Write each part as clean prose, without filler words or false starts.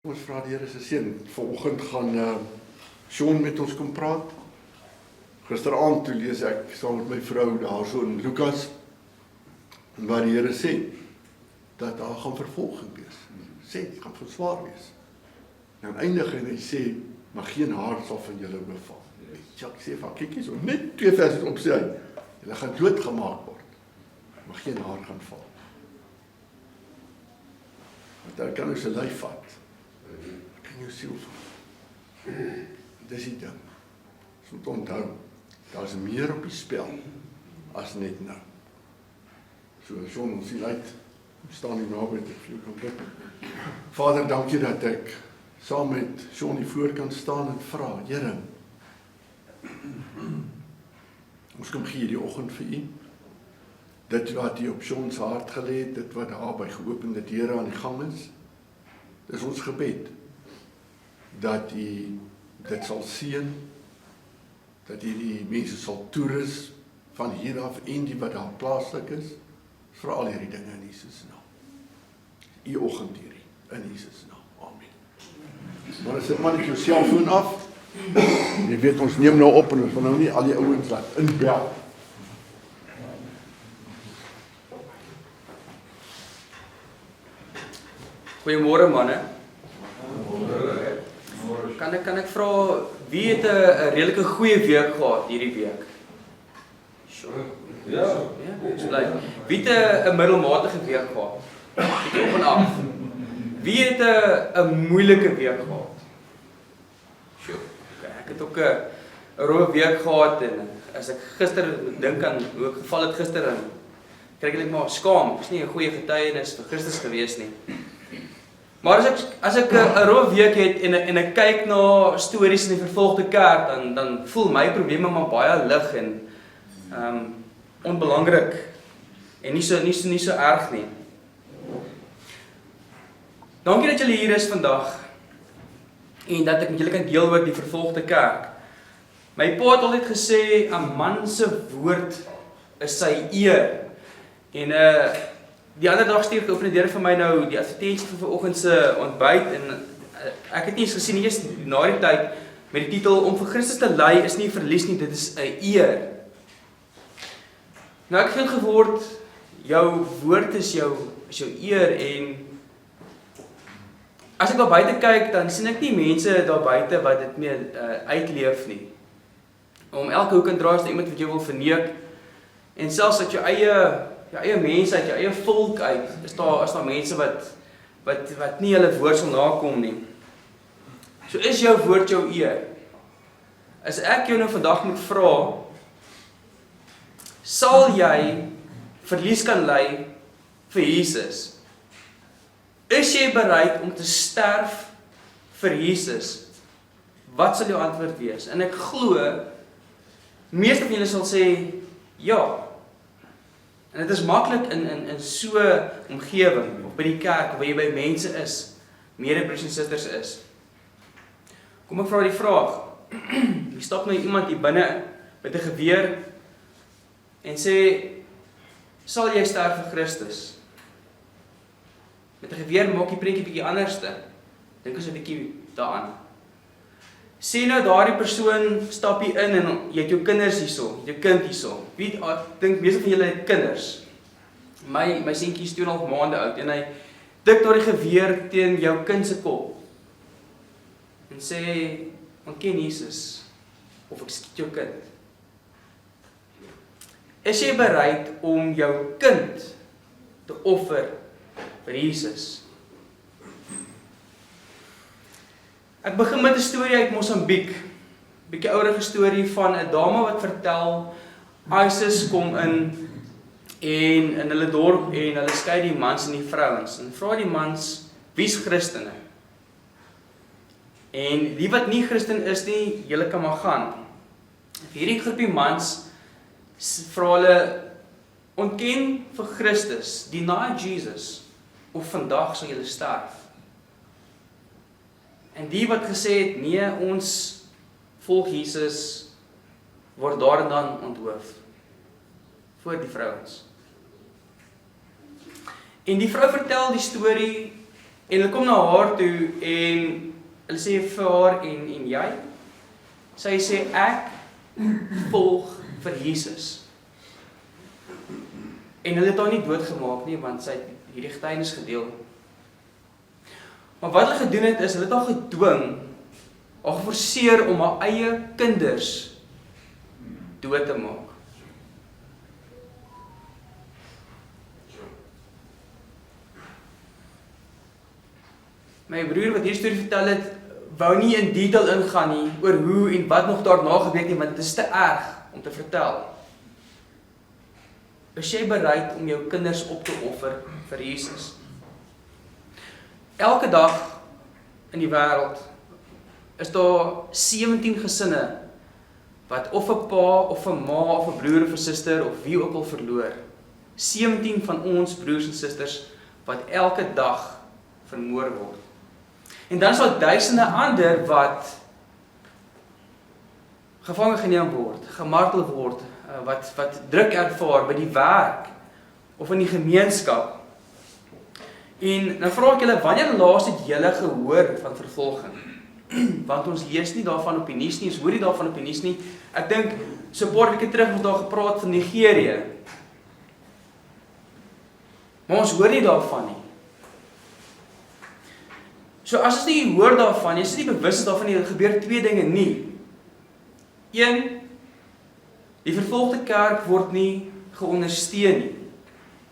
Ons vra die Here se seën. Vanoggend gaan Sean met ons kom praat. Gisteraand toe lees ek saam met my vrou daarso in Lukas waar die Here sê dat daar gaan vervolging wees. Sê dit gaan swaar wees. En eindig en hy sê maar geen haar sal van julle beval. Jacques sê van kyk hier so net 2 verse op sy. Hulle gaan doodgemaak word. Maar geen haar gaan val. Want dan kan ons 'n lyf vat. In jou siel van. Dis die ding. Ons moet onthou, daar is meer op die spel as net nou. So, Sean, ons sien uit, staan hier naby te vir jou kan bid. Vader, dankie dat ek saam met Sean hier voor kan staan en vra, Here, ons kom gee die oggend vir U. Dit wat U op Sean se hart gelê het, dit wat daar by geopende deure aan die gang is, dis ons gebed. Dat U dit sal seën, dat U die mense sal toerus van hier af en die wat daar plaaslik is, vir al hierdie dinge in Jesus naam. U oggend hierdie, in Jesus naam. Amen. Maar sit maar net jou selfoon af. Jy weet ons neem nou op en ons wil nou nie al die ouens laat inbel. Goeiemôre manne. Kan ek vra wie het 'n redelike goeie week gehad hierdie week? Sure. Ja, dis bly. Wie het 'n middelmatige week gehad? Bietjie op en af. Wie het 'n moeilike week gehad? Sure. Okay, ek het ook 'n rowe week gehad en as ek gister dink aan hoe ek geval het gister en kry ek maar skaam. Dit is nie 'n goeie getuienis vir Christus gewees nie. Maar as ek 'n rowe week het en ek kyk na stories in die vervolgde kerk, dan voel my probleme maar baie lig en onbelangrik en nie so erg nie. Dankie dat julle hier is vandag en dat ek met julle kan deel oor die vervolgde kerk. My pa het altyd gesê 'n man se woord is sy eer. En die ander dag stuur geopende deur vir my nou die advertensie vir vanoggend se ontbyt en ek het nie eens gesien eers na die tyd met die titel om vir Christus te ly is nie verlies nie, dit is 'n eer. Nou ek het geword jou woord is jou eer en as ek daar buite kyk dan sien ek nie mense daar buite wat dit meer uitleef nie. Om elke hoek en draai is iemand wat jou wil verneek en selfs uit jou eie mense uit jou eie volk uit, is daar mense wat nie hulle woord sal nakom nie. So is jou woord jou eer. As ek jou nou vandag moet vra, sal jy verlies kan ly vir Jesus? Is jy bereid om te sterf vir Jesus? Wat sal jou antwoord wees? En ek glo, meeste van julle sal sê, ja. En dit is maklik in so 'n omgewing, of by die kerk, waar jy by mense is, medebroers en susters is. Kom ek vra die vraag, jy stap nou iemand hier binne met 'n geweer, en sê, sal jy sterf vir Christus? Met 'n geweer maak die prentjie bietjie anderste, dink ons 'n bietjie daaraan. Sê nou daardie persoon stap hier in en jy het jou kinders hierso, jou kind hierso. Wie dink meeste van julle het kinders? My seentjie is 2,5 maande oud en hy tik daardie geweer teen jou kind se kop. En sê, ontken Jesus of ek skiet jou kind. Is jy bereid om jou kind te offer vir Jesus? Ek begin met 'n storie uit Mosambiek. Bietjie ouerige storie van 'n dame wat vertel ISIS kom in hulle dorp en hulle skei die mans en die vrouens en vra die mans wie's Christene? En die wat nie Christen is nie, julle kan maar gaan. Hierdie groepie mans vra hulle ontken vir Christus, deny Jesus of vandag sal julle sterf. En die wat gesê het, nee, ons volg Jesus, word daar en dan onthoof voor die vrouens. En die vrou vertel die storie En hulle kom na haar toe en hulle sê vir haar en jy? Sy sê ek volg vir Jesus. En hulle het haar nie doodgemaak nie, want sy het hierdie getuienis gedeel. Maar wat hulle gedoen het is, hulle het haar gedwing, haar geforseer om haar eie kinders dood te maak. My broer wat hierdie storie vertel het, wou nie in detail ingaan nie oor hoe en wat nog daarna gebeur het nie, want dit is te erg om te vertel. Is jy bereid om jou kinders op te offer vir Jesus? Elke dag in die wêreld is daar 17 gesinne wat of 'n pa of 'n ma of 'n broer of 'n suster of wie ook al verloor. 17 van ons broers en susters wat elke dag vermoor word. En dan is daar duisende ander wat gevange geneem word, gemartel word, wat druk ervaar by die werk of in die gemeenskap. En nou vra ek julle, wanneer laas het julle gehoor van vervolging? Want ons lees nie daarvan op die nuus nie, ons hoor nie daarvan op die nuus nie. Ek dink so 'n paar weke terug was daar gepraat van Nigerië. Maar ons hoor nie daarvan nie. So as ons nie hoor daarvan, jy is nie bewus is daarvan nie, er gebeur twee dinge nie. 1, die vervolgde kerk word nie geondersteun nie.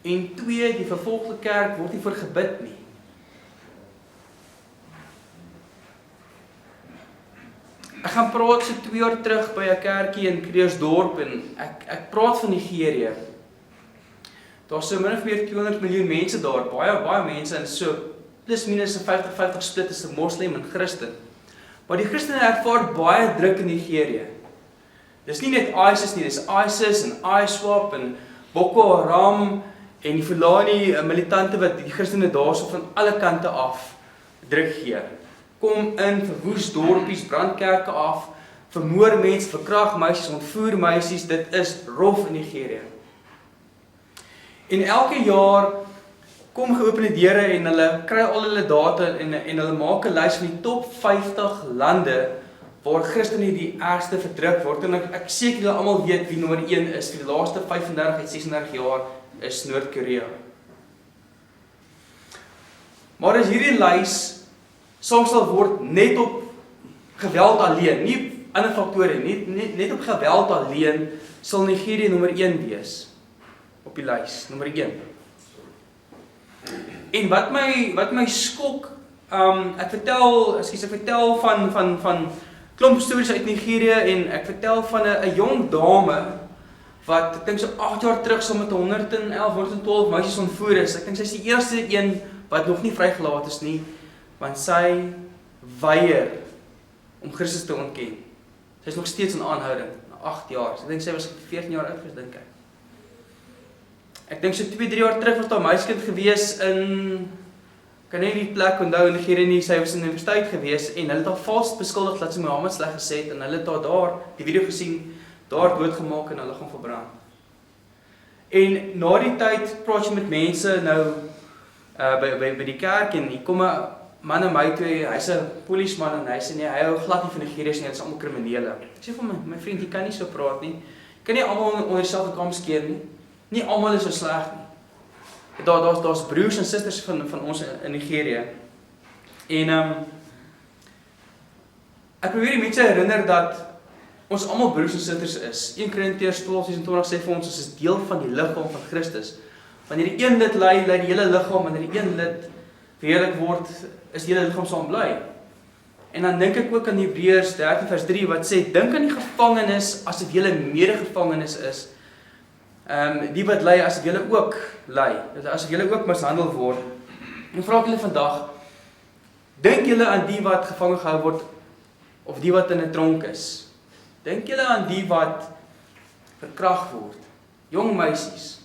En 2, die vervolgde kerk word nie vir gebid nie. Ek gaan praat so 2 jaar terug by 'n kerkie in Kreersdorp en ek praat van Nigerië. Daar's so min of meer 200 miljoen mense daar, baie mense en so plus minus 'n 50-50 split tussen moslim en Christen. Maar die Christene ervaar baie druk in Nigerië. Dis nie net ISIS nie, dis ISIS en ISWAP en Boko Haram en die Fulani militante wat die Christene daarso van alle kante af druk gee. Kom in, verwoes dorpies, brandkerke af, vermoor mense, verkrag meisies, ontvoer meisies, dit is rof in Nigerië. En elke jaar kom geopende deure en hulle kry al hulle data en hulle maak 'n lys van die top 50 lande waar Christene die ergste verdruk word. En ek seker julle almal weet wie nommer 1 is vir die laaste 35 uit 36 jaar is Noord-Korea. Maar as hierdie lys saamstel word net op geweld alleen, nie ander faktore nie, net op geweld alleen sal Nigerië nommer 1 wees op die lys, nommer 1. En wat my skok, ek vertel van klomp stories uit Nigerië en ek vertel van 'n jong dame wat ek dink so 8 jaar terug saam met 111, 112 meisies ontvoer is. Ek dink sy is die eerste een wat nog nie vrygelaat is nie, want sy weier om Christus te ontken. Sy is nog steeds in aanhouding na 8 jaar. Ek dink sy was 14 jaar oud, dink ek. Ek dink so 2-3 jaar terug was daar 'n meisiekind gewees in, kan nie die plek onthou in Nigerië nie, sy was in die universiteit gewees en hulle het haar vals beskuldig dat sy Mohammed sleg gesê het en hulle het haar daar, die video gesien, daar doodgemaak en hulle gaan verbrand. En na die tyd praat jy met mense nou by die kerk en hier kom 'n man na my toe, hy's 'n polisman en hy sê nee, hy hou glad nie van Nigeriërs nie, dit is almal kriminele. Ek sê vir my vriend, jy kan nie so praat nie. Jy kan nie almal onder dieselfde kam skeer nie. Nie almal is so sleg nie. Daar's broers en susters van ons in Nigerië. En ek probeer die mense herinner dat ons almal broers en susters is. 1 Korintiërs 12:26 sê vir ons is deel van die liggaam van Christus. Wanneer die een lid ly die hele liggaam, wanneer die een lid verheerlik word, is die hele liggaam saam bly. En dan dink ek ook aan Hebreërs 13:3 wat sê, dink aan die gevangenes asof julle medegevangenes is. Die wat ly asof julle ook ly, asof julle ook mishandel word. En vra ek julle vandag, dink julle aan die wat gevange gehou word of die wat in 'n tronk is? Dink julle aan die wat verkragt word? Jong meisies.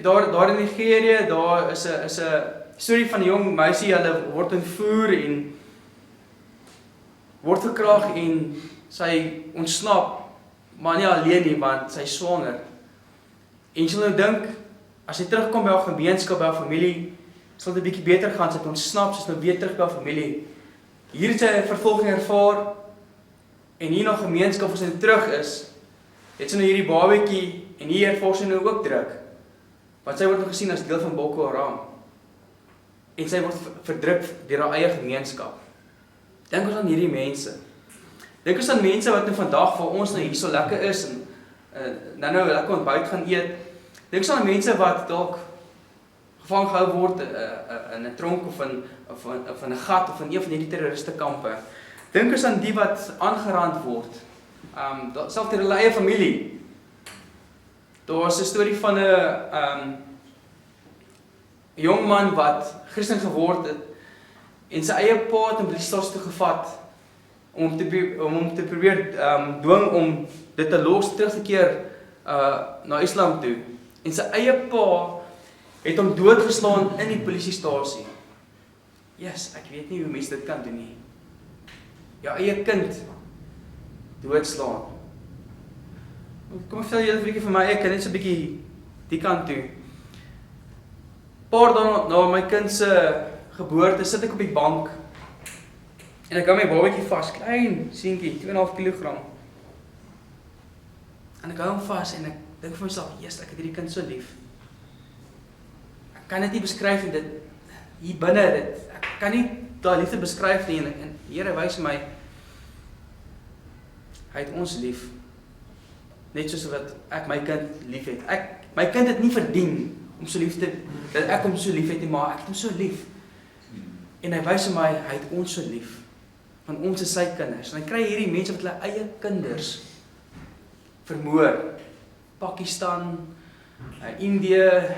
Daar in Nigerië, daar is 'n storie van 'n jong meisie, hulle word ontvoer en word verkragt en sy ontsnap, maar nie alleen nie, want sy is swanger. En jy sal nou dink, as sy terugkom by haar gemeenskap, by haar familie, sal dit 'n bietjie beter gaan, sy het ontsnap, sy is nou weer terug by haar familie. Hier het sy 'n vervolging ervaar, en hier na gemeenskap, as sy terug is, het sy nou hierdie babatjie, en hier ervaar sy nou ook druk. Want sy word nou gesien as deel van Boko Haram. En sy word verdruk deur haar eie gemeenskap. Dink ons aan hierdie mense. Dink ons aan mense wat nou vandag vir ons nou hier so lekker is, en nou lekker ontbyt gaan eet. Dink ons aan mense wat dalk gevang gehou word in 'n tronk of in 'n gat of in een van hierdie terroristekampe. Dink ons aan die wat aangerand word. Selfs deur hulle eie familie. Daar was 'n storie van 'n jong man wat Christen geword het en sy eie pa het hom by die stasie toe gevat om hom te probeer dwing om dit te los, terug te keer na Islam toe. En sy eie pa het hom doodgeslaan in die polisiestasie. Yes, ek weet nie hoe mense dit kan doen nie. Jou eie kind doodslaan. Kom vertel julle 'n bietjie vir my, ek kan net so 'n bietjie die kant toe. Paar dae na my kind se geboorte sit ek op die bank en ek hou my babatjie vas, klein seentjie, 2,5 kg. En ek hou hom vas en ek dink vir myself, "Jesus, ek het hierdie kind so lief." Ek kan dit nie beskryf nie, dit hier binne dit. Ek kan nie daai liefde beskryf nie en die Here wys my hy het ons lief. Net soos wat ek my kind liefhet. My kind het nie verdien om so lief te dat ek hom so liefhet nie, maar ek het hom so lief. En hy wys my hy het ons so lief. Want ons is sy kinders. En hy kry hierdie mense wat hulle eie kinders vermoor. Pakistan, Indië,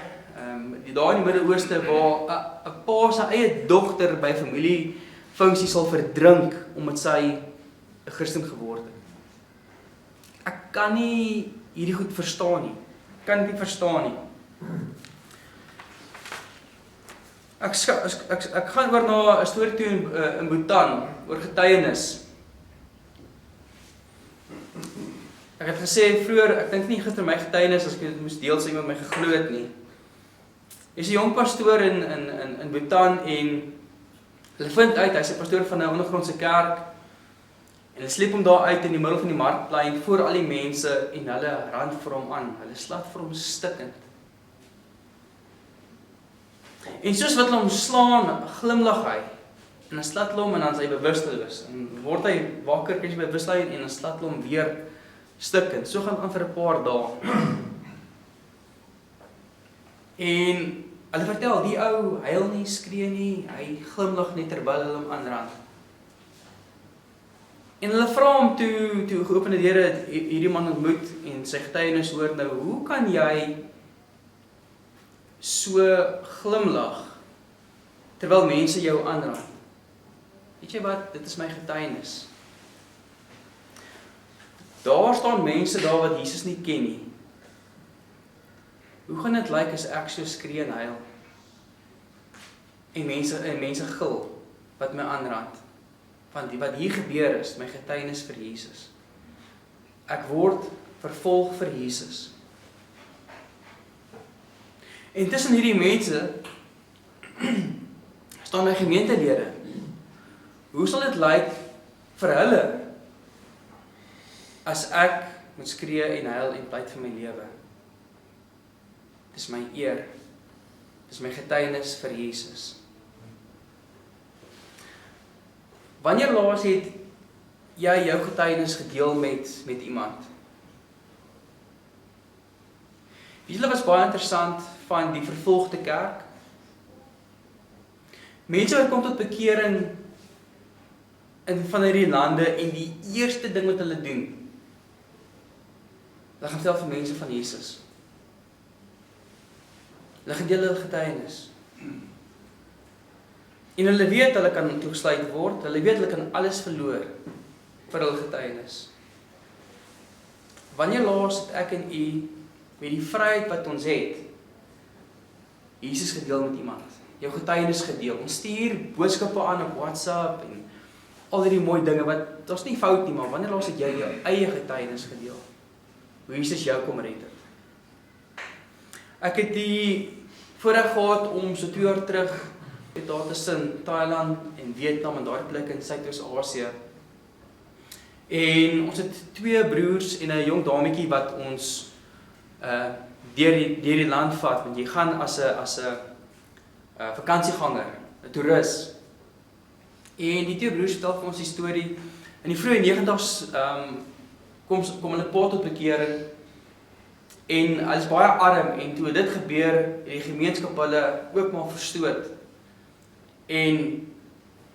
daar in die Midde-Ooste waar 'n pa sy eie dogter by familiefunksie sal verdrink omdat sy 'n Christen geword het. Ek kan nie hierdie goed verstaan nie. Ek kan dit nie verstaan nie. Ek gaan oor na 'n storie toe in Bhutan oor getuienis. Ek het gesê vroeër, ek dink nie gister my getuienis as ek dit moes deel, sê iemand my geglo het nie. Is 'n jong pastoor in Bhutan en hulle vind uit hy's 'n pastoor van 'n ondergrondse kerk en hulle sleep hom daar uit in die middel van die markplein voor al die mense en hulle rand vir hom aan. Hulle slat vir hom stikkend. En soos wat hulle hom slaan, glimlag hy. En dan slat hulle hom en dan is hy bewusteloos. En word hy wakker, kry hy bewustheid en dan slat hulle hom weer stikkend. So gaan aan vir 'n paar dae. En hulle vertel, die ou huil nie, skree nie, hy glimlag net terwyl hulle hom aanrand. En hulle vra hom toe geopende deure hierdie man ontmoet en sy getuienis hoor nou, hoe kan jy so glimlag terwyl mense jou aanrand? Weet jy wat, dit is my getuienis. Daar staan mense daar wat Jesus nie ken nie. Hoe gaan dit lyk as ek so skree en huil? En mense gil wat my aanrand. Want wat hier gebeur is, my getuienis vir Jesus. Ek word vervolg vir Jesus. En tussen hierdie mense staan my gemeentelede. Hoe sal dit lyk vir hulle as ek moet skree en huil en pleit vir my lewe? Dis my eer. Dis my getuienis vir Jesus. Wanneer laas het jy jou getuienis gedeel met iemand? Julle was baie interessant van die vervolgde kerk. Mense wat kom tot bekering in van hierdie lande en die eerste ding wat hulle doen, hulle gaan vertel vir mense van Jesus. Hulle gaan deel hulle getuienis. En hulle weet hulle kan toegesluit word, hulle weet hulle kan alles verloor vir hulle getuienis. Wanneer laas het ek en u met die vryheid wat ons het, Jesus gedeel met iemand, jou getuienis gedeel. Ons stuur boodskappe aan op WhatsApp en al die mooi dinge wat, daar's nie fout nie, maar wanneer laas het jy jou eie getuienis gedeel? Hoe Jesus jou kom red het. Ek het die voorreg gehad om so 2 jaar terug daar tussen Thailand en Vietnam en daardie plek in Suidoos-Asië. En ons het 2 broers en 'n jong dametjie wat ons deur die land vat, want jy gaan as 'n vakansieganger, 'n toerist. En die 2 broers vertel vir ons die storie. In die vroeë 90's kom hulle pa tot bekering en hulle is baie arm en toe dit gebeur, het die gemeenskap hulle ook maar verstoot. En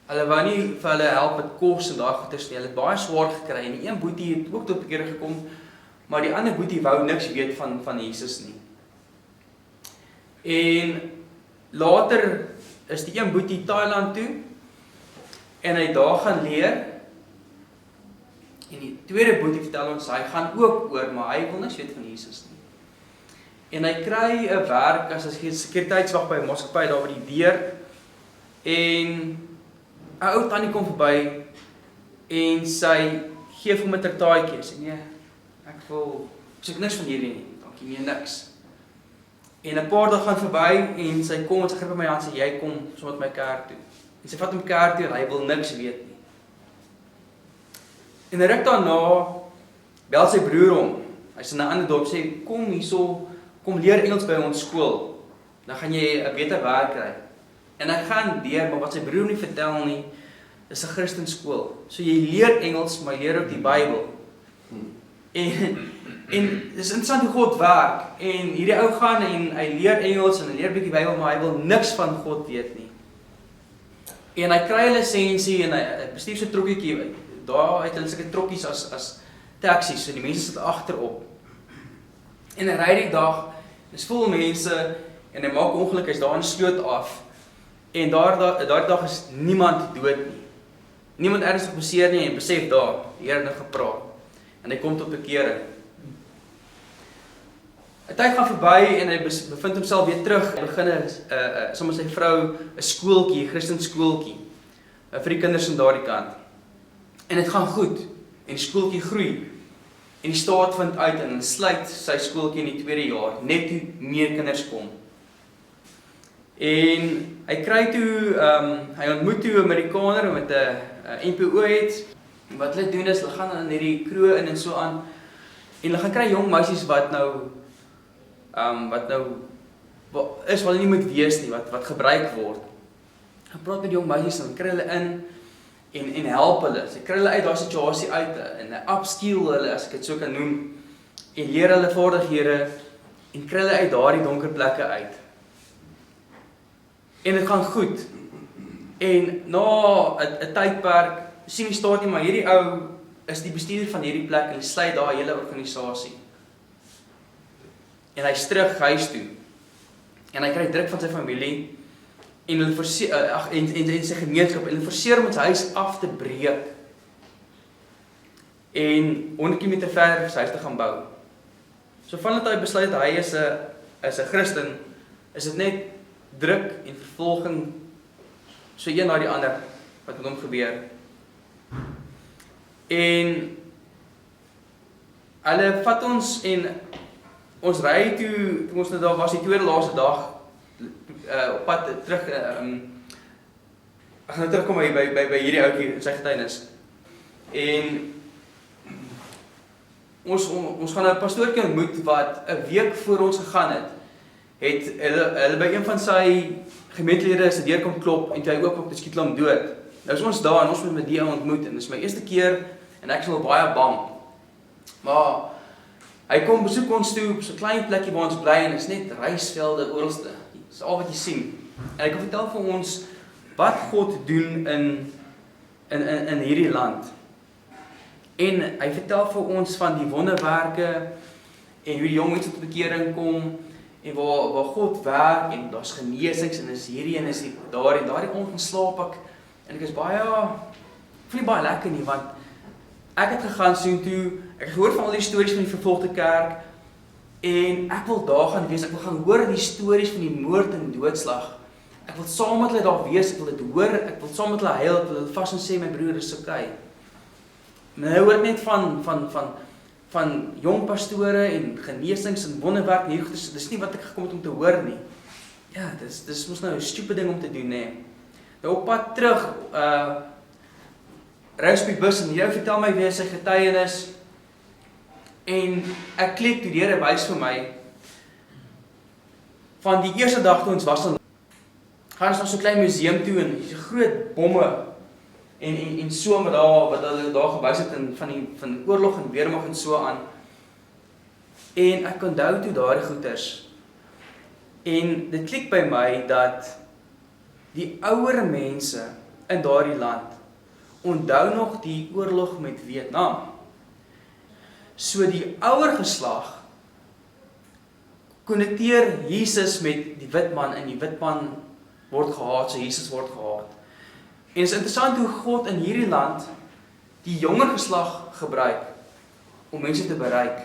hulle wou nie vir hulle help met kos en daai goeders nie. Hulle het baie swaar gekry en die een boetie het ook tot bekering gekom, maar die ander boetie wou niks weet van Jesus nie. En later is die een boetie Thailand toe en hy daar gaan leer. En die tweede boetie vertel ons hy gaan ook oor, maar hy wil niks weet van Jesus nie. En hy kry 'n werk as 'n sekuriteitswag by 'n maatskappy daar by die deur. En 'n ou tannie kom verby en sy gee vir hom 'n traktaatjie. Sy sê nee, ek sê niks van hierdie nie. Dankie, nee niks. En 'n paar dae gaan verby en sy kom en sy gryp my hand en sê jy kom saam met my kerk toe. En sy vat hom kerk toe en hy wil niks weet nie. En 'n ruk daarna bel sy broer hom. Hy's in 'n ander dorp sê kom hierso, kom leer Engels by ons skool. Dan gaan jy 'n beter werk kry. En hy gaan deur, maar wat sy broer nie vertel nie, is 'n Christenskool. So jy leer Engels, maar jy leer ook die Bybel. En dis interessant hoe God werk. En hierdie ou gaan en hy leer Engels en hy leer 'n bietjie Bybel, maar hy wil niks van God weet nie. En hy kry 'n lisensie en hy bestuur so 'n trokkietjie. Daar het hulle sulke trokkies as taksies, so die mense sit agterop. En hy ry die dag, dis vol mense en hy maak ongeluk, hy's daar in 'n sloot af. En daardie dag is niemand dood nie. Niemand ernstig beseer nie en besef daar, die Here het nou gepraat. En hy kom tot bekering. 'n Tyd gaan verby en hy bevind homself weer terug. Hy begin saam met sy vrou 'n skooltjie, 'n Christenskooltjie, vir die kinders aan daardie kant. En dit gaan goed. En die skooltjie groei. En die staat vind uit en sluit sy skooltjie in die 2de jaar, net toe meer kinders kom. En hy kry toe, hy ontmoet toe 'n Amerikaner met 'n NPO het. En wat hulle doen is, hulle gaan in hierdie kroeg in en so aan. En hulle gaan kry jong meisies wat hulle nie moet wees nie, wat gebruik word. Hulle praat met die jong meisies en kry hulle in en help hulle. Sy kry hulle uit daai situasie uit en upskill hulle, as ek dit so kan noem, en leer hulle vaardighede en kry hulle uit daardie donker plekke uit. En dit gaan goed. En na 'n tydperk sien die staat nie, maar hierdie ou is die bestuurder van hierdie plek en hy sluit daai hele organisasie. En hy's terug huis toe. En hy kry druk van sy familie en hulle en sy gemeenskap en hulle forceer om sy huis af te breek. En 100 km verder sy huis te gaan bou. So vandat hy besluit hy is 'n Christen, is dit net druk en vervolging so een na die ander wat met hom gebeur. En hulle vat ons en ons ry toe ons nou daar was die tweede laaste dag op pad terug ek gaan nou terugkom by hierdie ouetjie in sy getuienis. En ons gaan 'n pastoortjie ontmoet wat 'n week voor ons gegaan het hulle by een van sy gemeentelede se deur kom klop en toe hy oop skiet hulle hom dood. Nou is ons daar en ons moet met die ou ontmoet en dit is my eerste keer en ek is wel baie bang. Maar hy kom besoek ons toe op so 'n klein plekkie waar ons bly en dit is net rysvelde oralste. Dis al wat jy sien. En hy kom vertel vir ons wat God doen in hierdie land. En hy vertel vir ons van die wonderwerke en hoe die jong mense tot bekering kom en waar God werk en daar's genesings en is hierdie en is daar en daardie oggend slaap ek en ek is voel nie baie lekker nie want ek het gegaan soontoe, ek het gehoor van al die stories van die vervolgde kerk en ek wil daar gaan wees, ek wil gaan hoor die stories van die moord en doodslag. Ek wil saam met hulle daar wees, ek wil dit hoor, ek wil saam met hulle huil, ek wil hulle vas en sê my broer is okay. Maar hy hoor net van jong pastore en genesings en wonderwerk nie, dis nie wat ek gekom het om te hoor nie. ja, dis mos nou 'n stupid ding om te doen, né? Nou op pad terug, ry op die bus en jy vertel my weer sy getuienis en ek klik toe deur 'n wys vir my van die eerste dag toe ons was dan gaan ons na so 'n klein museum toe en so groot bomme en so met wat hulle daar gewys het in van oorlog en weermag en so aan. En ek onthou toe daardie goeters. En dit klik by my dat die ouer mense in daardie land onthou nog die oorlog met Vietnam. So die ouer geslag konnekteer Jesus met die wit man en die wit man word gehaat, so Jesus word gehaat. En het is interessant hoe God in hierdie land die jonger geslag gebruik om mense te bereik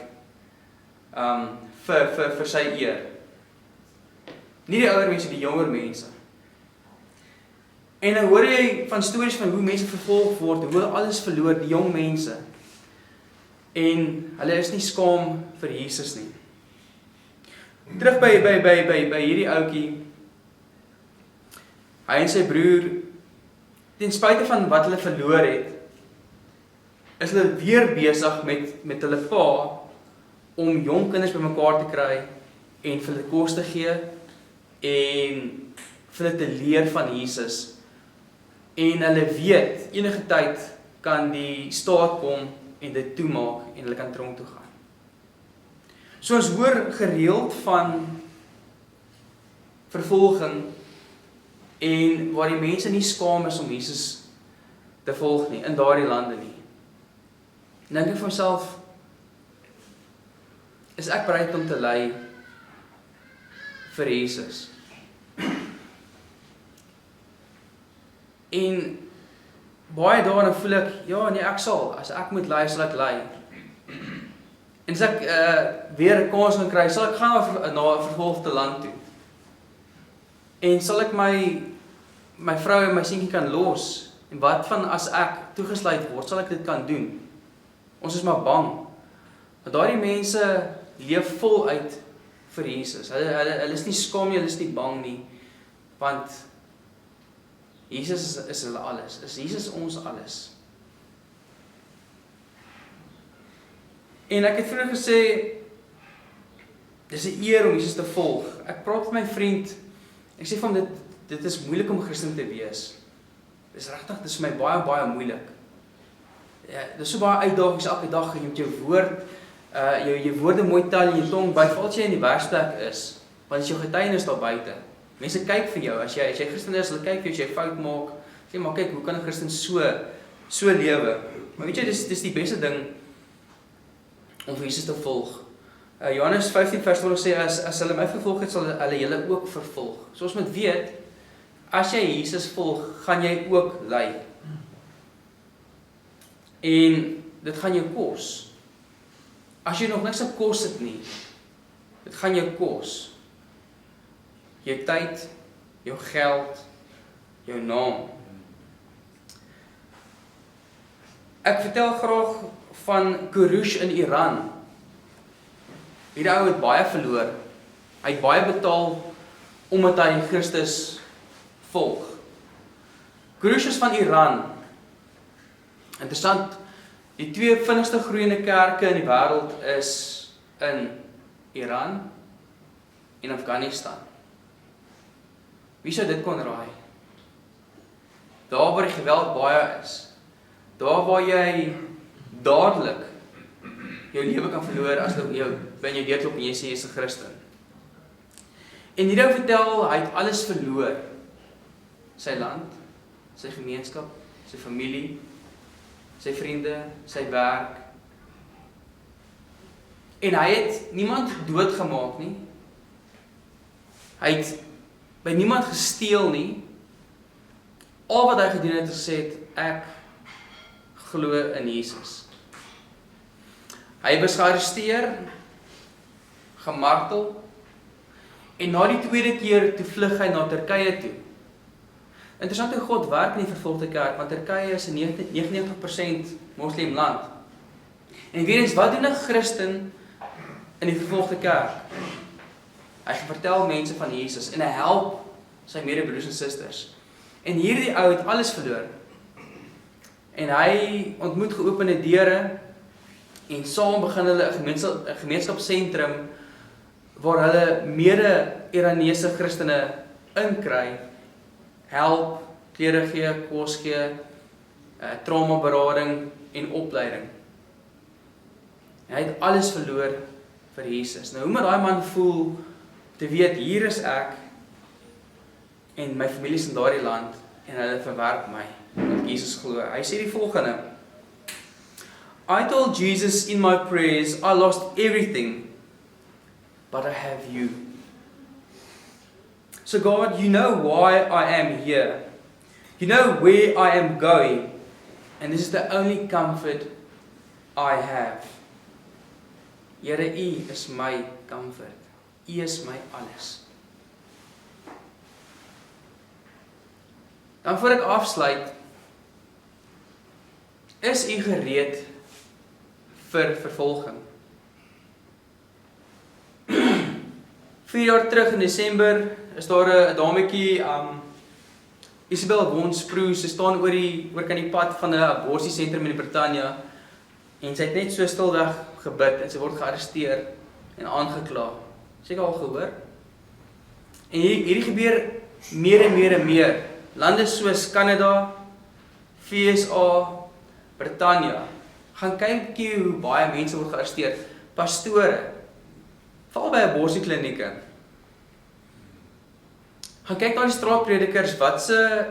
vir sy eer. Nie die ouer mense, die jonger mense. En dan hoor jy van stories van hoe mense vervolg word, hoe hulle alles verloor, die jong mense. En hulle is nie skaam vir Jesus nie. Terug by hierdie ouetjie. Hy en sy broer, ten spyte van wat hulle verloor het, is hulle weer besig met hulle pa om jong kinders bymekaar te kry en vir hulle kos te gee en vir hulle te leer van Jesus. En hulle weet, enige tyd kan die staat kom en dit toemaak en hulle kan tronk toe gaan. So ons hoor gereeld van vervolging en waar die mense nie skaam is om Jesus te volg nie, in daardie lande nie. En dink ek vir myself, is ek bereid om te ly vir Jesus? En baie daarna voel ek, ja nee, ek sal, as ek moet ly, sal ek ly. En as ek weer 'n kans kan kry, sal ek gaan na 'n vervolgde land toe. En sal ek my vrou en my seentjie kan los? En wat van as ek toegesluit word, sal ek dit kan doen? Ons is maar bang. Maar daardie mense leef voluit vir Jesus. Hulle is nie skaam nie, hulle is nie bang nie, want Jesus is hulle alles. Is Jesus ons alles? En ek het vroeër gesê, dis 'n eer om Jesus te volg. Ek praat met my vriend, ek sê van dit is moeilik om Christen te wees. Dis regtig, dis vir my baie, baie moeilik. Ja, dis so baie uitdagings elke dag, jy moet jou woord, jou woorde mooi tel in jou tong, byval as jy in die werksplek is, want as jou getuienis daar buite. Mense kyk vir jou, as jy Christen is, hulle kyk vir jou as jy fout maak, sê maar kyk, hoe kan 'n Christen so lewe? Maar weet jy, dis die beste ding om vir Jesus te volg. Johannes 15 vers 12 sê, as hulle my vervolg het, sal hulle julle ook vervolg. So ons moet weet, as jy Jesus volg, gaan jy ook ly. En dit gaan jou kos. As jy nog niks op kos het nie, dit gaan jou kos. Jou tyd, jou geld, jou naam. Ek vertel graag van Kurush in Iran. Hierdie ou het baie verloor. Hy het baie betaal omdat hy Christus volg. Kurush is van Iran. Interessant, die twee vinnigste groeiende kerke in die wêreld is in Iran en Afghanistan. Wie sou dit kon raai? Daar waar die geweld baie is, daar waar jy dadelik jou lewe kan verloor as jy ben jy deurklop en jy sê jy is 'n Christen. En hierdie vertel, hy het alles verloor. Sy land, sy gemeenskap, sy familie, sy vriende, sy werk. En hy het niemand doodgemaak nie. Hy het by niemand gesteel nie. Al wat hy gedoen het, gesê ek glo in Jesus. Hy was gearresteer, gemartel, en na die tweede keer toe vlug hy na Turkye toe. Interessant hoe God werk in die vervolgde kerk, want Turkye is 'n 99% moslim land. En weer eens, wat doen 'n Christen in die vervolgde kerk? Hy gaan vertel mense van Jesus en hy help sy medebroers en susters. En hierdie ou het alles verloor. En hy ontmoet geopende deure en saam begin hulle 'n gemeenskapsentrum waar hulle mede-Iranese Christene inkry, help, klere gee, kos gee, traumaberading en opleiding. En hy het alles verloor vir Jesus. Nou hoe moet daai man voel te weet, hier is ek en my familie is in daardie land en hulle verwerp my, omdat Jesus glo. Hy sê die volgende: I told Jesus in my prayers, I lost everything, but I have you. So God, you know why I am here. You know where I am going, and this is the only comfort I have. Here, U is my comfort. U is my alles. Dan voor ek afsluit, is U gereed vir vervolging? 4 jaar terug in Desember is daar 'n dametjie, Isabel Bonsproe, sy staan oor kan die pad van 'n aborsiesentrum in Britannia en sy het net so stilweg gebid en sy word gearresteer en aangekla. Sy het al gehoor. En hierdie gebeur meer en meer en meer. Lande soos Kanada, VSA, Britannia. Gaan kyk hoe baie mense word gearresteer. Pastore, val by aborsieklinieke. Gaan kyk na die straatpredikers, wat se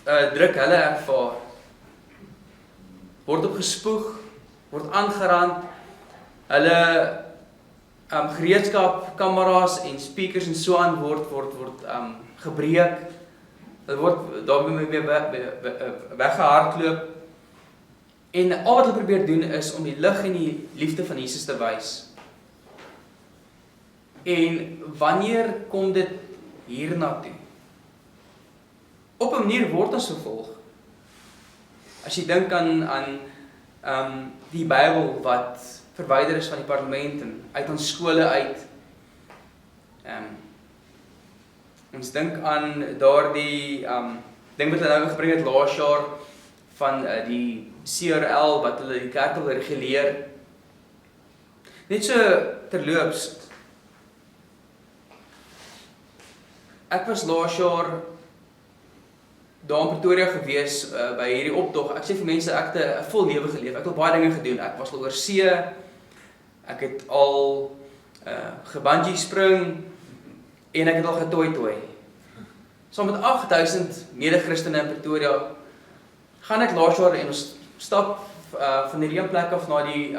druk hulle ervaar. Word opgespoeg, word aangerand, hulle gereedskap, kameras en speakers en so aan word gebreek. Hulle word daarmee weggehardloop. En al wat hulle probeer doen is om die lig en die liefde van Jesus te wys. En wanneer kom dit hiernatoe? Op 'n manier word ons vervolg. As jy dink aan die Bybel wat verwyder is van die parlement en uit ons skole uit. Ons dink aan daardie ding wat hulle nou gebring het laas jaar van die CRL wat hulle die kerk wil reguleer. Net so terloops, ek was laas jaar daar in Pretoria gewees by hierdie optog. Ek sê vir mense, ek het 'n vol lewe geleef. Ek het baie dinge gedoen. Ek was al oor see. Ek het al gebungee spring en ek het al getooi. Saam met 8000 mede-Christene in Pretoria gaan ek laas jaar en ons stap van die reënplek af na die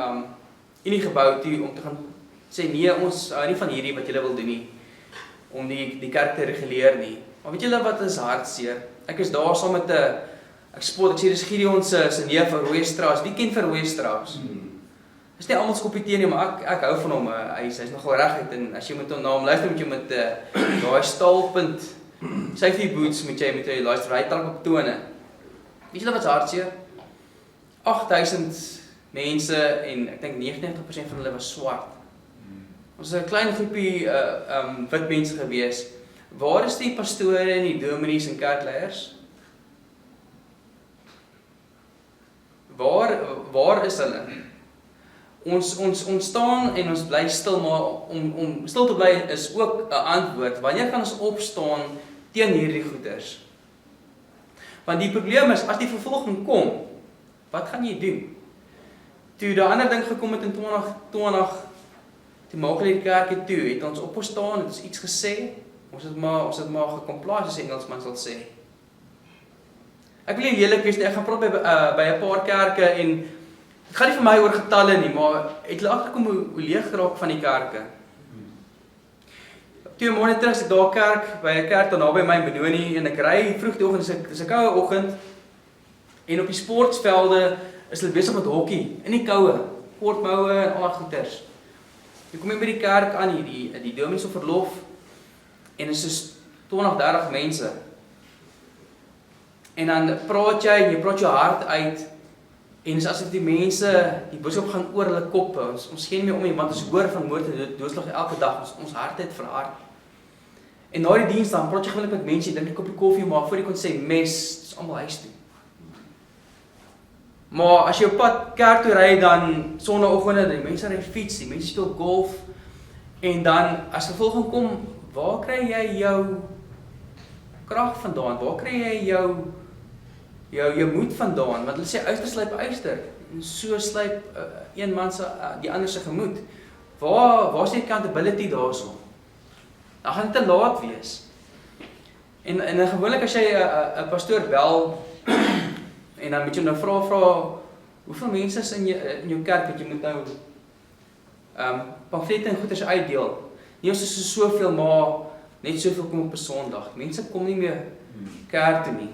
Unie gebou toe om te gaan sê nee, ons hou nie van hierdie wat julle wil doen nie, om die kerk te reguleer nie. Maar weet julle wat is hartseer? Ek is daar saam met ek sê dis Gideon se neef van Rooistraat. Wie ken vir Rooistraat? Dis nie almal skoppie teen nie, maar ek hou van hom. Hy's nogal reguit en as jy met hom na hom luister, moet jy met daai staalpunt safety boots moet jy luister. Hy trap op tone. Weet julle wat is hartseer? 8000 mense en ek dink 99% van hulle was swart. Ons is 'n klein groepie wit mense gewees. Waar is die pastore en die dominees en kerkleiers? Waar is hulle? Ons staan en ons bly stil, maar om stil te bly is ook 'n antwoord. Wanneer kan ons opstaan teen hierdie goeters? Want die probleem is, as die vervolging kom, wat gaan jy doen? Toe die ander ding gekom het in 2020, toe maak hulle die kerkie toe, het ons opgestaan, het ons iets gesê, ons het maar gecomply, soos Engelsman sal sê. Ek wil nie eerlik wees nie, ek gaan praat by 'n paar kerke en dit gaan nie vir my oor getalle nie, maar het hulle agterkom hoe leeg geraak van die kerke. 2 maande terug is ek daar kerk, by 'n kerk daar naby my in Benoni en ek ry vroeg die oggend, dis 'n koue oggend en op die sportvelde is hulle besig met hokkie in die koue, kortmoue en al daai goeters. Ek kom by die kerk aan, die dominee se verlof en dit is 20-30 mense. En dan praat jy jou hart uit En dis asof die mense die boodskap gaan oor hulle koppe. Ons gee nie meer om nie, want ons hoor van moord en doodslag elke dag, ons hart het verhard. En na die diens dan praat jy gewoonlik met mense, jy drink 'n koppie koffie, maar voor jy kon sê mes, dis almal huis toe. Maar as jy op pad kerk toe ry, dan sonnaandoggende, die mense ry fiets, die mense speel golf, en dan as vervolging kom, waar kry jy jou krag vandaan? Waar kry jy jou moed vandaan? Want hulle sê uister slyp uister, en so slyp een man se die ander se gemoed. Waar is die accountability daarso? Dan gaan dit te laat wees. En gewoonlik as jy 'n pastoor bel en dan moet jy nou vra hoeveel mense is in jou kerk wat jy moet nou pamflette en goeders uitdeel. Nie ons is soveel, maar net soveel kom op 'n Sondag. Mense kom nie meer kerk toe nie.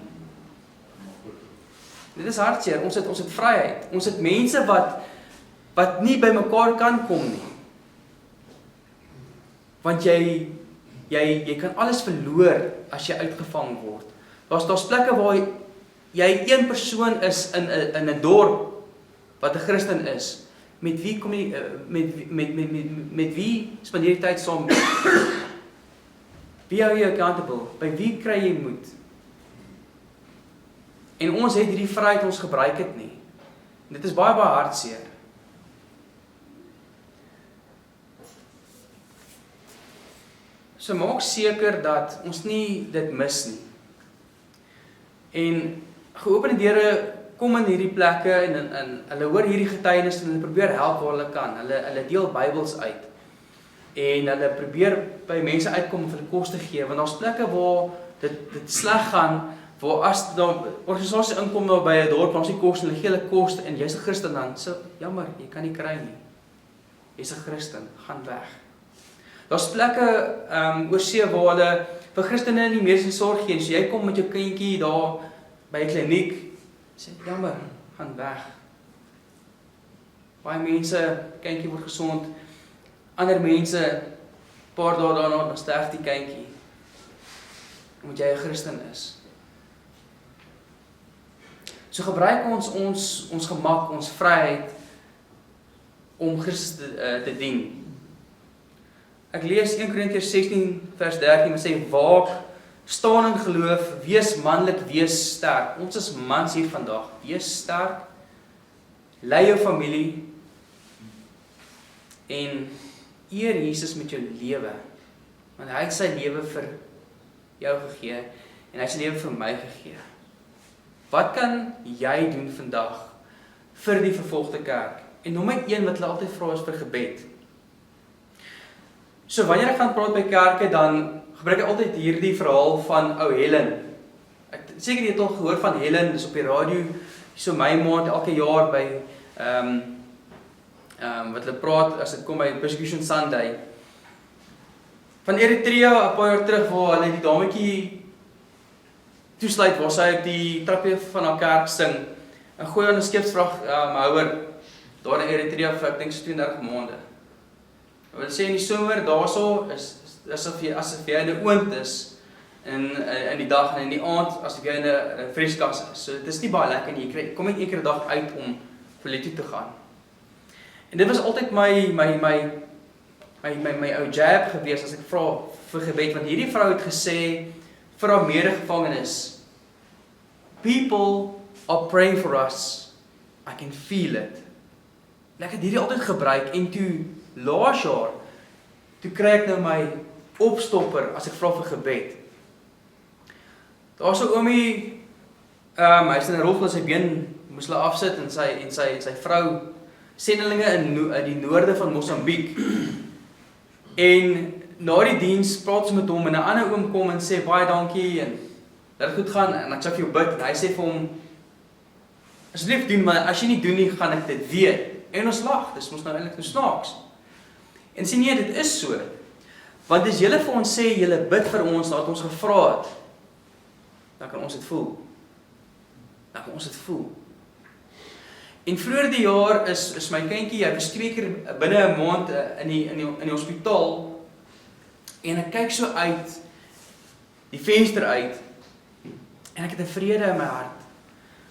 Dit is hartseer. Ons het vryheid. Ons het mense wat nie by mekaar kan kom nie. Want jy kan alles verloor as jy uitgevang word. Daar's plekke waar jy een persoon is in 'n dorp wat 'n Christen is. Met wie kom jy met wie spandeer jy tyd saam? Wie hou jy accountable? By wie kry jy moed? En ons het hierdie vryheid, ons gebruik dit nie. Dit is baie hartseer. So maak seker dat ons nie dit mis nie. En geopende deure kom in hierdie plekke en hulle hoor hierdie getuienis en hulle probeer help waar hulle kan. Hulle deel Bybels uit. En hulle probeer by mense uitkom om hulle kos te gee, want daar's plekke waar dit sleg gaan, waar as daar organisasies inkom nou by 'n dorp, ons nie kos en hulle gee hulle kos en jy's 'n Christen dan, so jammer, jy kan nie kry nie. Jy's 'n Christen, gaan weg. Daar's plekke oor see waar hulle vir Christene nie meer sorg gee, so jy kom met jou kindjie daar by 'n kliniek, sê jammer, gaan weg. Baie mense, kindjie word gesond, ander mense, paar dae daarna, dan sterf die kindjie, omdat jy 'n Christen is. So gebruik ons gemak, ons vryheid, om Christus te dien. Ek lees 1 Korintiërs 16 vers 13 wat sê, waak, staan in geloof, wees manlik, wees sterk. Ons is mans hier vandag, wees sterk, lei jou familie, en eer Jesus met jou lewe, want hy het sy lewe vir jou gegee, en hy het sy lewe vir my gegee. Wat kan jy doen vandag vir die vervolgde kerk? En nommer 1 wat hulle altyd vra is vir gebed. So wanneer ek gaan praat by kerke, dan gebruik ek altyd hierdie verhaal van ou Helen. Ek seker jy het al gehoor van Helen, dis op die radio, so my maand elke jaar by wat hulle praat as dit kom by Persecution Sunday. Van Eritrea 'n paar jaar terug waar hulle die dametjie toesluit waar sy op die trappie van haar kerk sing. En gooi aan 'n skipsvraghouer daar in Eritrea vir ek dink so 32 maande. Hulle sê in die somer daarso is asof jy in 'n oond is in die dag en in die aand asof jy in 'n vrieskas is. So dit is nie baie lekker nie. Jy kom net een keer 'n dag uit om vir hulle toe te gaan. En dit was altyd my ou jab gewees as ek vra vir gebed, want hierdie vrou het gesê vir haar medegevangenes, people are praying for us, I can feel it. En ek het hierdie altyd gebruik, en toe laas jaar, toe kry ek nou my opstopper as ek vra vir gebed. Daar's 'n oomie, hy is in 'n rolstoel, sy been moes hulle afsit, en sy vrou sendelinge in die noorde van Mosambiek. En na die diens praat sy met hom, en 'n ander oom kom en sê, baie dankie, en dat het goed gaan, en ek sal vir jou bid, en hy sê vir hom, asseblief doen, maar as jy nie doen nie, gaan ek dit weet. En ons lag, dis ons nou eintlik nou snaaks. En sê nee, dit is so. Want as julle vir ons sê, julle bid vir ons, dat ons gevra het, dan kan ons dit voel. En vroeër die jaar is my kindjie, hy was 2 keer binne 'n maand in die hospitaal, en ek kyk so uit, die venster uit, en ek het 'n vrede in my hart,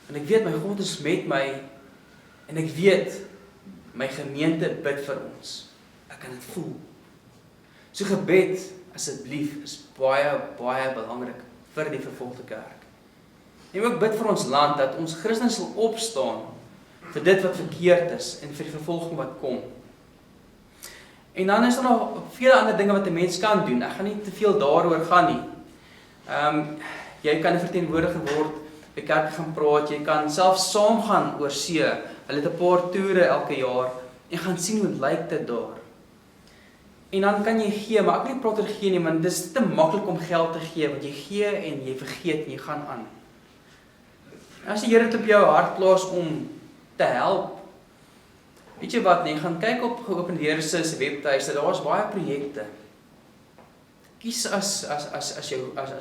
en ek weet my God is met my, En ek weet, my gemeente bid vir ons. Ek kan dit voel. So gebed, asseblief, is baie, baie belangrik vir die vervolgde kerk. En ook bid vir ons land, dat ons Christene sal opstaan vir dit wat verkeerd is, en vir die vervolging wat kom. En dan is daar nog vele ander dinge wat 'n mens kan doen. Ek gaan nie te veel daaroor gaan nie. Jy kan 'n verteenwoordiger word, by kerk gaan praat, jy kan self saam gaan oor see. Hulle het 'n paar toere elke jaar, en gaan sien hoe lyk dit daar. En dan kan jy gee, maar ek wil nie praat oor gee nie, want dit is te maklik om geld te gee, want jy gee en jy vergeet en jy gaan aan. As die Here dit op jou hart plaas om te help, weet jy wat, nee, gaan kyk op Geopende Deure se webtuiste, daar is baie projekte. Kies as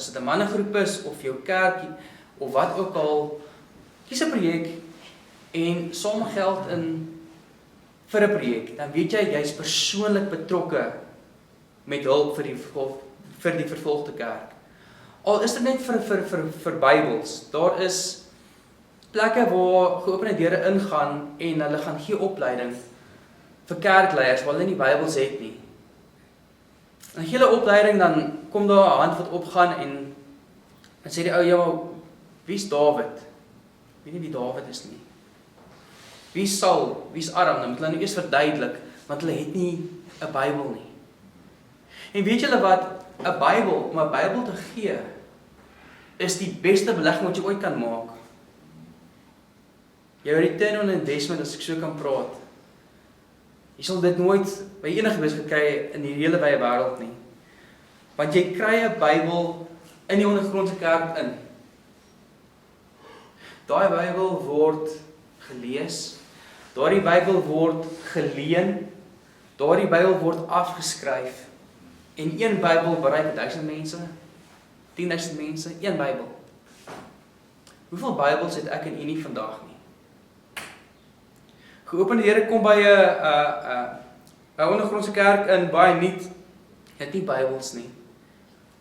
dit 'n mannegroep is, of jou kerk, of wat ook al, kies 'n projek, en samel geld in vir 'n projek, dan weet jy, jy's persoonlik betrokke met hulp vir die vervolgde kerk. Al is dit net vir Bybels, daar is plekke waar Geopende Deure ingaan en hulle gaan gee opleiding vir kerkleiers waar hulle nie Bybels het nie. En gee hulle opleiding, dan kom daar 'n hand wat opgaan en sê die ou, ja, wie's Dawid? Weet nie wie Dawid is nie. Wie Saul, wie's Aram? Dan moet hulle nou eers verduidelik, want hulle het nie 'n Bybel nie. En weet julle wat? 'n Bybel, om 'n Bybel te gee, is die beste belegging wat jy ooit kan maak. Jou return on investment, as ek so kan praat. Jy sal dit nooit by enige besigheid kry in die hele wye wêreld nie. Want jy kry 'n Bybel in die ondergrondse kerk in. Daai Bybel word gelees, daardie Bybel word geleen, daardie Bybel word afgeskryf, en een Bybel bereik 1000 mense, 10.000 mense, een Bybel. Hoeveel Bybels het ek en u nie vandag nie? Geopende Deure kom by 'n ondergrondse kerk in, baie nuut, het nie Bybels nie.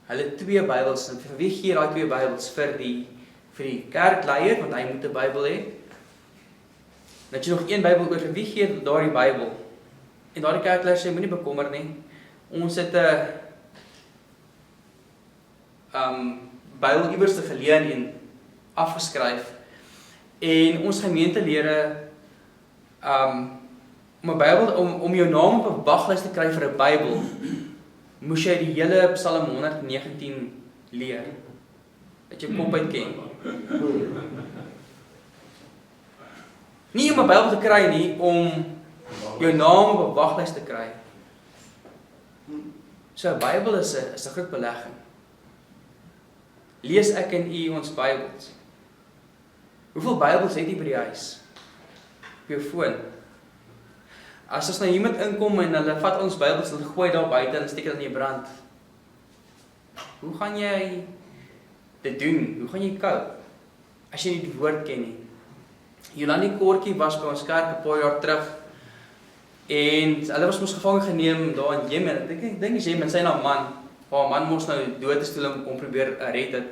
Hulle het 2 Bybels, en vir wie gee daai 2 Bybels? Vir die kerkleier, want hy moet 'n Bybel hê. Dat jy nog een Bybel oor, vir wie gee daardie Bybel? En daardie kerkleier sê, moenie bekommer nie. Ons het 'n Bybel iewers te geleen en afgeskryf. En ons gemeentelede, om 'n Bybel, om jou naam op 'n waglys te kry vir 'n Bybel, moes jy die hele Psalm 119 leer. Dat jy kop uit ken. Nie om 'n Bybel te kry nie, om jou naam op 'n waglys te kry. So 'n Bybel is 'n groot belegging. Lees ek en u ons Bybels? Hoeveel Bybels het jy by die huis? Op jou foon? As ons nou iemand inkom en hulle vat ons Bybels en gooi daar buite en steek dit in die brand. Hoe gaan jy dit doen? Hoe gaan jy koop? As jy nie die woord ken nie. Jolandi Kortjie was by ons kerk 'n paar jaar terug. En hulle was mos gevange geneem daar in Jemen. Ek dink is Jemen, sy na man. Haar man mos nou dood is toe om probeer red het.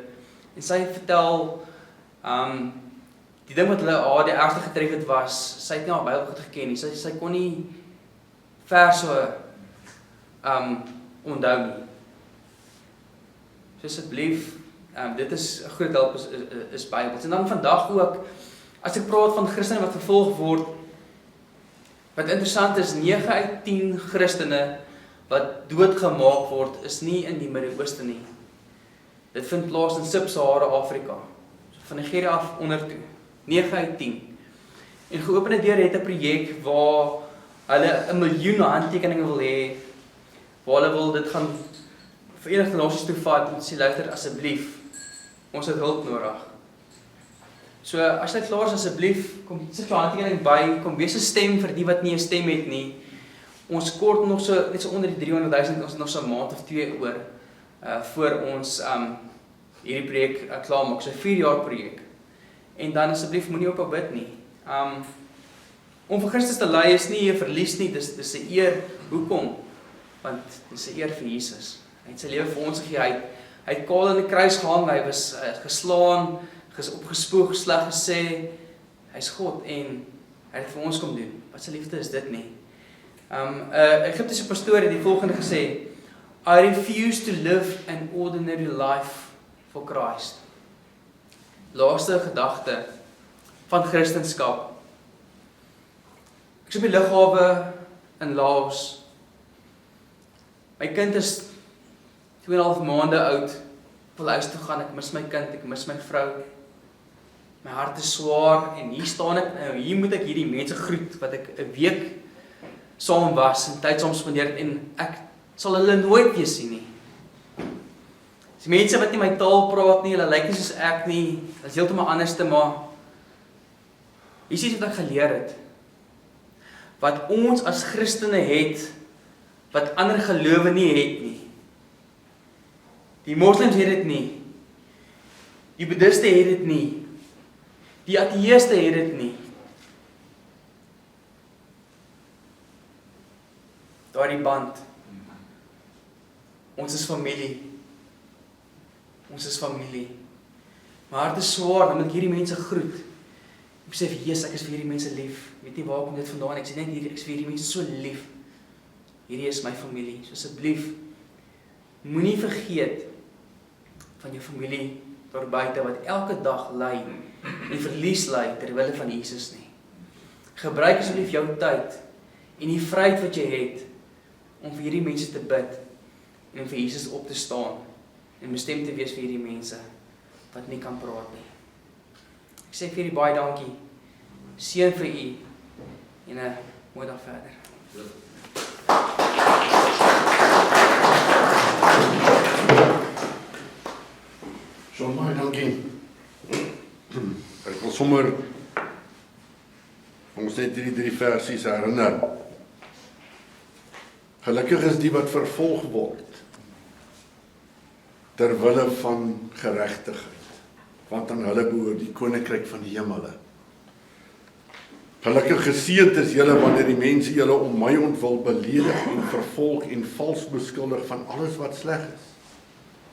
En sy vertel, die ding wat hulle haar die ergste getref het was, sy het nie haar Bybel goed geken nie. Sy kon nie verse onthou nie. So asseblief, dit is 'n groot hulp is Bybels. En dan vandag ook, as ek praat van Christene wat vervolg word, wat interessant is, 9 uit 10 Christene wat doodgemaak word, is nie in die Midde-Ooste nie. Dit vind plaas in Sub-Sahara Afrika, van Nigeria af ondertoe. 9 uit 10. En Geopende Deure het 'n projek waar hulle 1 miljoen handtekeninge wil hê, waar hulle wil dit gaan Verenigde Nasies toe vat en sê, luister asseblief, ons het hulp nodig. So as jy klaar is, asseblief, kom sit jou handtekening by, kom wees 'n stem vir die wat nie 'n stem het nie. Ons kort nog net so onder die 300.000, ons het nog so 'n maand of 2 oor voor ons hierdie projek klaar maak. So 'n 4 jaar projek. En dan asseblief moenie ophou bid nie. Om vir Christus te lei is nie 'n verlies nie, dis 'n eer. Hoekom? Want dis 'n eer vir Jesus. Hy het sy lewe vir ons gegee. Hy het kaal aan die kruis gehang, hy was geslaan, opgespoeg, sleg gesê, hy's God en Hy het vir ons kom doen. Wat 'n liefde is dit nie? Egiptiese pastoor het die volgende gesê: I refuse to live an ordinary life for Christ. Laaste gedagte van Christendom. Ek is op die lughawe in Laos. My kind is 2,5 maande oud. Ek wil huis toe gaan, ek mis my kind, ek mis my vrou. My hart is swaar en hier staan ek nou, hier moet ek hierdie mense groet wat ek 'n week saam was en tyd saam spandeer het en ek sal hulle nooit weer sien nie. Dis mense wat nie my taal praat nie, hulle lyk nie soos ek nie, hulle is heeltemal anderste, maar hier is iets wat ek geleer het. Wat ons as Christene het, wat ander gelowe nie het nie. Die moslems het dit nie. Die boeddhiste het dit nie. Die ateïste het dit nie. Daardie band. Ons is familie. Ons is familie. My hart is swaar, dan moet ek hierdie mense groet. Ek sê, Jesus, ek is vir hierdie mense lief. Weet nie waar kom dit vandaan, ek sê net hier, ek is vir hierdie mense so lief. Hierdie is my familie, so asseblief, moenie vergeet van jou familie daar buite wat elke dag ly en verlies ly ter wille van Jesus nie. Gebruik asseblief jou tyd en die vryheid wat jy het om vir hierdie mense te bid en vir Jesus op te staan en bestem te wees vir hierdie mense wat nie kan praat nie. Ek sê vir julle baie dankie. Seën vir u en 'n mooi dag verder. So baie dankie. Ek wil sommer ons net hierdie 3 versies herinner. Gelukkig is die wat vervolg word ter wille van geregtigheid, want aan hulle behoort die koninkryk van die hemele. Gelukkig geseënd is julle wanneer die mense julle om my ontwil beledig en vervolg en vals beskuldig van alles wat sleg is.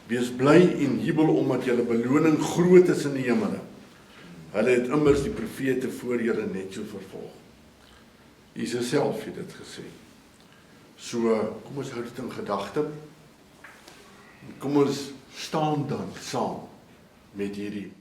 Wees bly en jubel omdat julle beloning groot is in die hemele. Hulle het immers die profete voor julle net so vervolg. Jesus self het dit gesê. So, kom ons hou dit in gedagte. Kom ons staan dan saam met hierdie